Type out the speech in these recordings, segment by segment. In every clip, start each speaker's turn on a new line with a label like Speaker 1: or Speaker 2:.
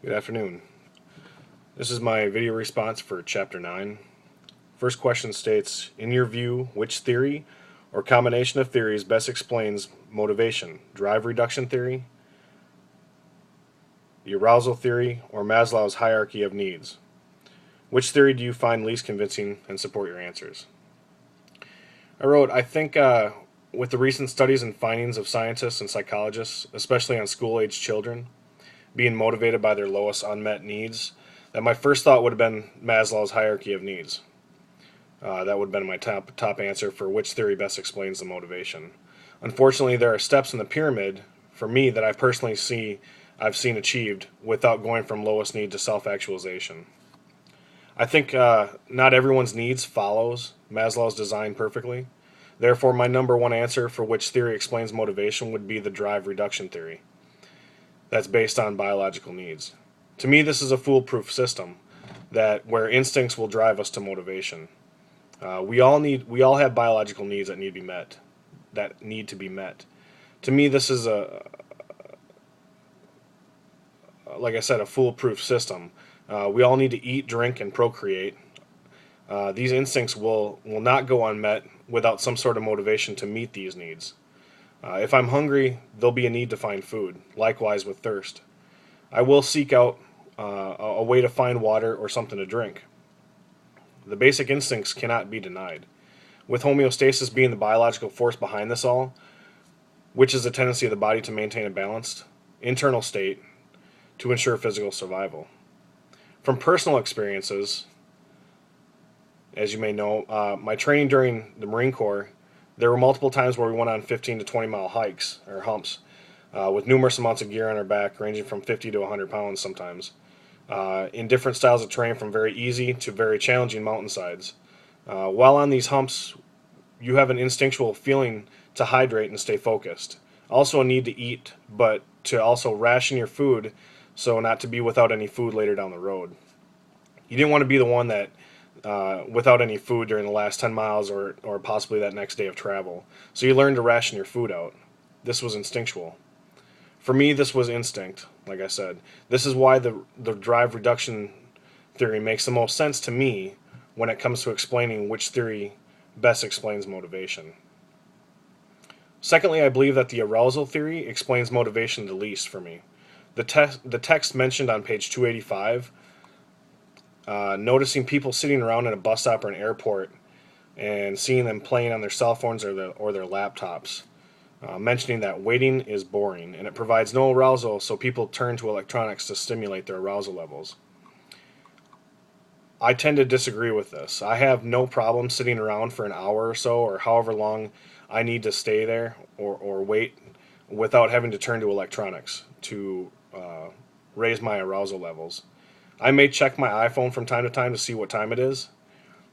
Speaker 1: Good afternoon. This is my video response for Chapter 9. First question states, in your view, which theory or combination of theories best explains motivation? Drive reduction theory, the arousal theory, or Maslow's hierarchy of needs? Which theory do you find least convincing and support your answers? I wrote, I think with the recent studies and findings of scientists and psychologists, especially on school-aged children, being motivated by their lowest unmet needs, that my first thought would have been Maslow's hierarchy of needs. That would have been my top answer for which theory best explains the motivation. Unfortunately, there are steps in the pyramid for me that I personally I've seen achieved without going from lowest need to self-actualization. I think not everyone's needs follows Maslow's design perfectly. Therefore, my number one answer for which theory explains motivation would be the drive reduction theory. That's based on biological needs. To me, this is a foolproof system where instincts will drive us to motivation. We all have biological needs that need to be met. To me, this is like I said, a foolproof system. We all need to eat, drink, and procreate. These instincts will not go unmet without some sort of motivation to meet these needs. If I'm hungry, there'll be a need to find food. Likewise with thirst. I will seek out a way to find water or something to drink. The basic instincts cannot be denied. With homeostasis being the biological force behind this all, which is the tendency of the body to maintain a balanced internal state to ensure physical survival. From personal experiences, as you may know, my training during the Marine Corps, there were multiple times where we went on 15 to 20 mile hikes, or humps, with numerous amounts of gear on our back, ranging from 50 to 100 pounds sometimes, in different styles of terrain from very easy to very challenging mountainsides. While on these humps, you have an instinctual feeling to hydrate and stay focused. Also a need to eat, but to also ration your food so not to be without any food later down the road. You didn't want to be the one that without any food during the last 10 miles or possibly that next day of travel. So you learn to ration your food out. This was instinctual. For me, this was instinct, like I said. This is why the drive reduction theory makes the most sense to me when it comes to explaining which theory best explains motivation. Secondly, I believe that the arousal theory explains motivation the least for me. The text mentioned on page 285, noticing people sitting around in a bus stop or an airport and seeing them playing on their cell phones or their laptops, mentioning that waiting is boring and it provides no arousal, so people turn to electronics to stimulate their arousal levels. I tend to disagree with this. I have no problem sitting around for an hour or so or however long I need to stay there or wait without having to turn to electronics to raise my arousal levels. I may check my iPhone from time to time to see what time it is,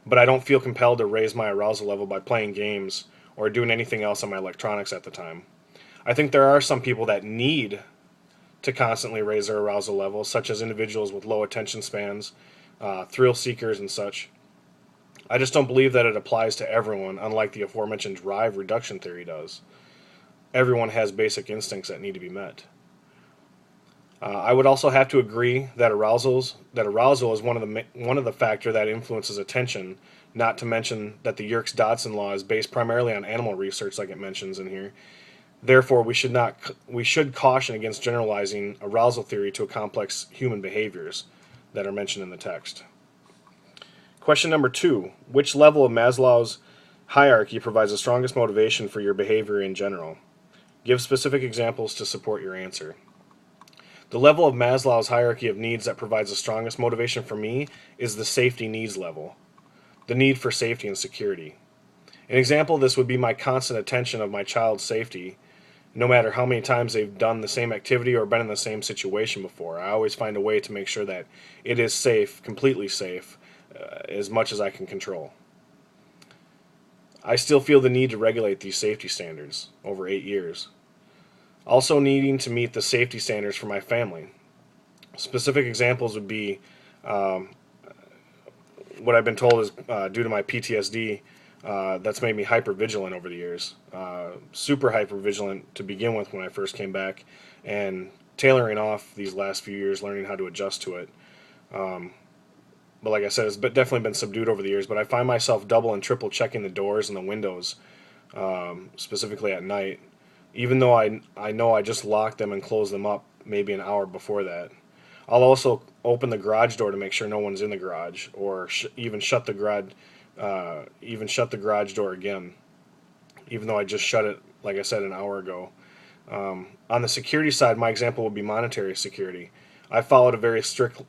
Speaker 1: but I don't feel compelled to raise my arousal level by playing games or doing anything else on my electronics at the time. I think there are some people that need to constantly raise their arousal levels, such as individuals with low attention spans, thrill seekers, and such. I just don't believe that it applies to everyone, unlike the aforementioned drive reduction theory does. Everyone has basic instincts that need to be met. I would also have to agree that arousal is one of the factor that influences attention. Not to mention that the Yerkes-Dodson law is based primarily on animal research, like it mentions in here. Therefore, we should caution against generalizing arousal theory to complex human behaviors that are mentioned in the text. Question number 2: which level of Maslow's hierarchy provides the strongest motivation for your behavior in general? Give specific examples to support your answer. The level of Maslow's hierarchy of needs that provides the strongest motivation for me is the safety needs level. The need for safety and security. An example of this would be my constant attention of my child's safety. No matter how many times they've done the same activity or been in the same situation before, I always find a way to make sure that it is safe, completely safe, as much as I can control. I still feel the need to regulate these safety standards over 8 years. Also needing to meet the safety standards for my family. Specific examples would be what I've been told is due to my PTSD, that's made me hyper vigilant over the years. Super hyper vigilant to begin with when I first came back, and tailoring off these last few years, learning how to adjust to it. But like I said, it's definitely been subdued over the years. But I find myself double and triple checking the doors and the windows, specifically at night, even though I know I just locked them and closed them up maybe an hour before that. I'll also open the garage door to make sure no one's in the garage, or even shut the garage door again, even though I just shut it, like I said, an hour ago. On the security side, my example would be monetary security. I followed a very strict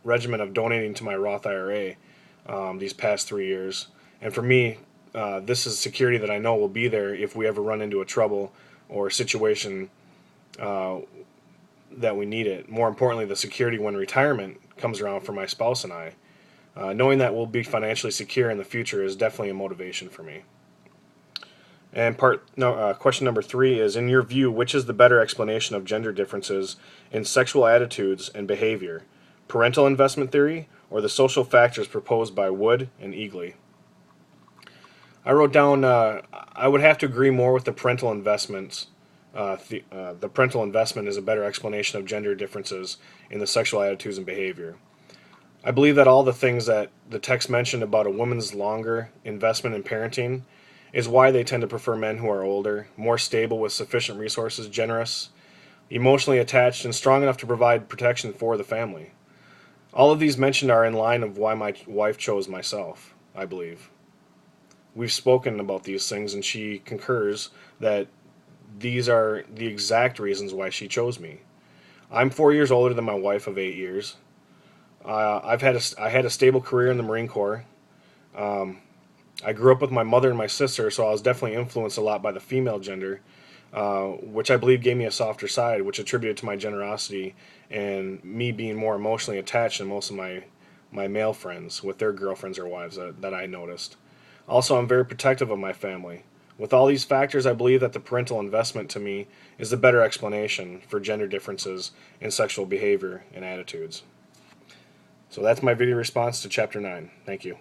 Speaker 1: regimen of donating to my Roth IRA these past 3 years, and for me, this is security that I know will be there if we ever run into a trouble or a situation that we need it. More importantly, the security when retirement comes around for my spouse and I. Knowing that we'll be financially secure in the future is definitely a motivation for me. And question number 3 is, in your view, which is the better explanation of gender differences in sexual attitudes and behavior? Parental investment theory or the social factors proposed by Wood and Eagley? I wrote down, I would have to agree more with the parental investments. The parental investment is a better explanation of gender differences in the sexual attitudes and behavior. I believe that all the things that the text mentioned about a woman's longer investment in parenting is why they tend to prefer men who are older, more stable with sufficient resources, generous, emotionally attached, and strong enough to provide protection for the family. All of these mentioned are in line of why my wife chose myself, I believe. We've spoken about these things, and she concurs that these are the exact reasons why she chose me. I'm 4 years older than my wife of 8 years. I had a stable career in the Marine Corps. I grew up with my mother and my sister, so I was definitely influenced a lot by the female gender, which I believe gave me a softer side, which attributed to my generosity and me being more emotionally attached than most of my male friends with their girlfriends or wives that I noticed. Also, I'm very protective of my family. With all these factors, I believe that the parental investment to me is the better explanation for gender differences in sexual behavior and attitudes. So that's my video response to Chapter 9. Thank you.